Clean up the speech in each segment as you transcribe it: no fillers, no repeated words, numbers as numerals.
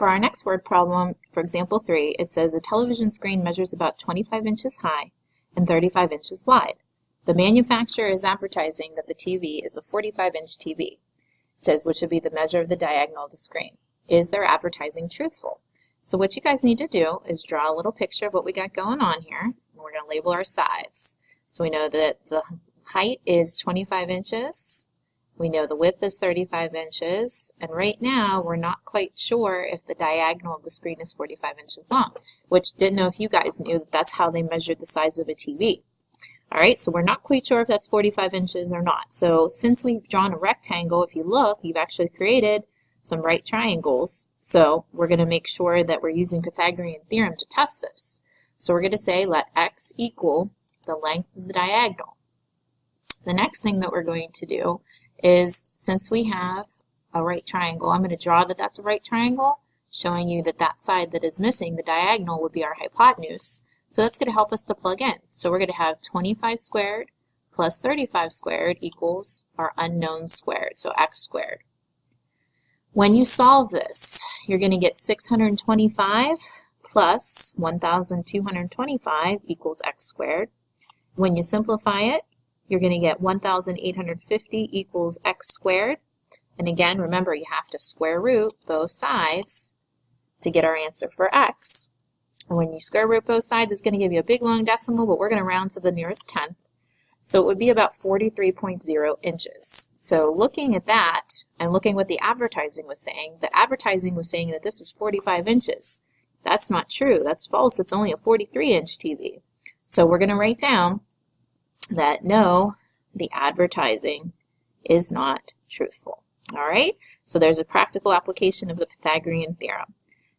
For our next word problem, for example 3, it says a television screen measures about 25 inches high and 35 inches wide. The manufacturer is advertising that the TV is a 45-inch TV. It says which would be the measure of the diagonal of the screen. Is their advertising truthful? So what you guys need to do is draw a little picture of what we got going on here. And we're going to label our sides. So we know that the height is 25 inches. We know the width is 35 inches, and right now we're not quite sure if the diagonal of the screen is 45 inches long, which didn't know if you guys knew that that's how they measured the size of a TV. Alright, so we're not quite sure if that's 45 inches or not. So since we've drawn a rectangle, if you look, you've actually created some right triangles. So we're going to make sure that we're using Pythagorean Theorem to test this. So we're going to say let x equal the length of the diagonal. The next thing that we're going to do is, since we have a right triangle, I'm going to draw that that's a right triangle, showing you that that side that is missing, the diagonal, would be our hypotenuse. So that's going to help us to plug in. So we're going to have 25 squared plus 35 squared equals our unknown squared, so x squared. When you solve this, you're going to get 625 plus 1,225 equals x squared. When you simplify it, you're going to get 1,850 equals x squared. And again, remember, you have to square root both sides to get our answer for x. And when you square root both sides, it's going to give you a big long decimal, but we're going to round to the nearest tenth. So it would be about 43.0 inches. So looking at that and looking what the advertising was saying, the advertising was saying that this is 45 inches. That's not true. That's false. It's only a 43-inch TV. So we're going to write down that no, the advertising is not truthful. All right, so there's a practical application of the Pythagorean Theorem.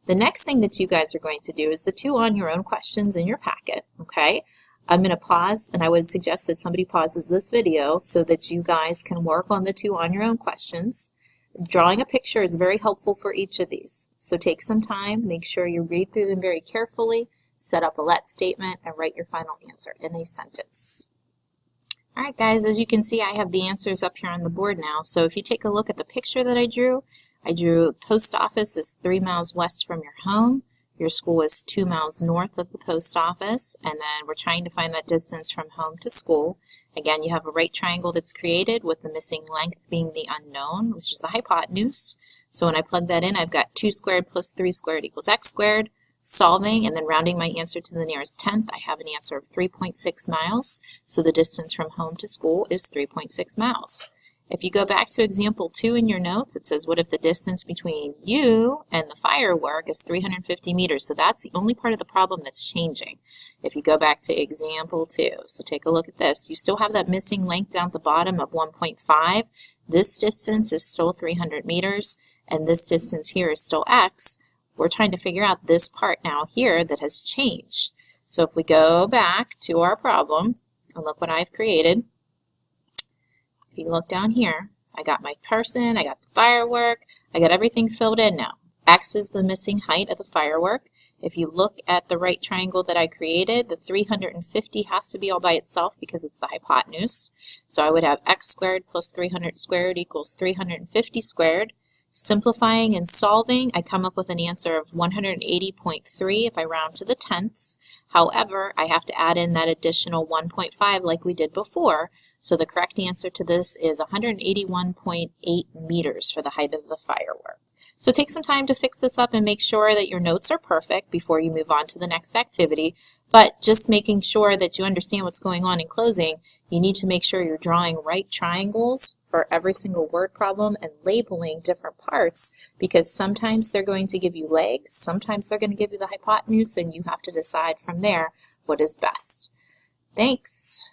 The next thing that you guys are going to do is the 2 on your own questions in your packet. Okay, I'm going to pause, and I would suggest that somebody pauses this video so that you guys can work on the 2 on your own questions. Drawing a picture is very helpful for each of these. So take some time, make sure you read through them very carefully, set up a let statement, and write your final answer in a sentence. Alright guys, as you can see, I have the answers up here on the board now. So if you take a look at the picture that I drew post office is 3 miles west from your home. Your school is 2 miles north of the post office, and then we're trying to find that distance from home to school. Again, you have a right triangle that's created with the missing length being the unknown, which is the hypotenuse. So when I plug that in, I've got 2 squared plus 3 squared equals x squared. Solving and then rounding my answer to the nearest tenth, I have an answer of 3.6 miles. So the distance from home to school is 3.6 miles. If you go back to example 2 in your notes, it says, what if the distance between you and the firework is 350 meters? So that's the only part of the problem that's changing. If you go back to example 2, so take a look at this. You still have that missing length down at the bottom of 1.5. This distance is still 300 meters, and this distance here is still x. We're trying to figure out this part now here that has changed. So if we go back to our problem, and look what I've created. If you look down here, I got my person, I got the firework, I got everything filled in now. X is the missing height of the firework. If you look at the right triangle that I created, the 350 has to be all by itself because it's the hypotenuse. So I would have x squared plus 300 squared equals 350 squared. Simplifying and solving, I come up with an answer of 180.3 if I round to the tenths. However, I have to add in that additional 1.5 like we did before. So the correct answer to this is 181.8 meters for the height of the firework. So take some time to fix this up and make sure that your notes are perfect before you move on to the next activity. But just making sure that you understand what's going on in closing, you need to make sure you're drawing right triangles for every single word problem and labeling different parts, because sometimes they're going to give you legs, sometimes they're going to give you the hypotenuse, and you have to decide from there what is best. Thanks.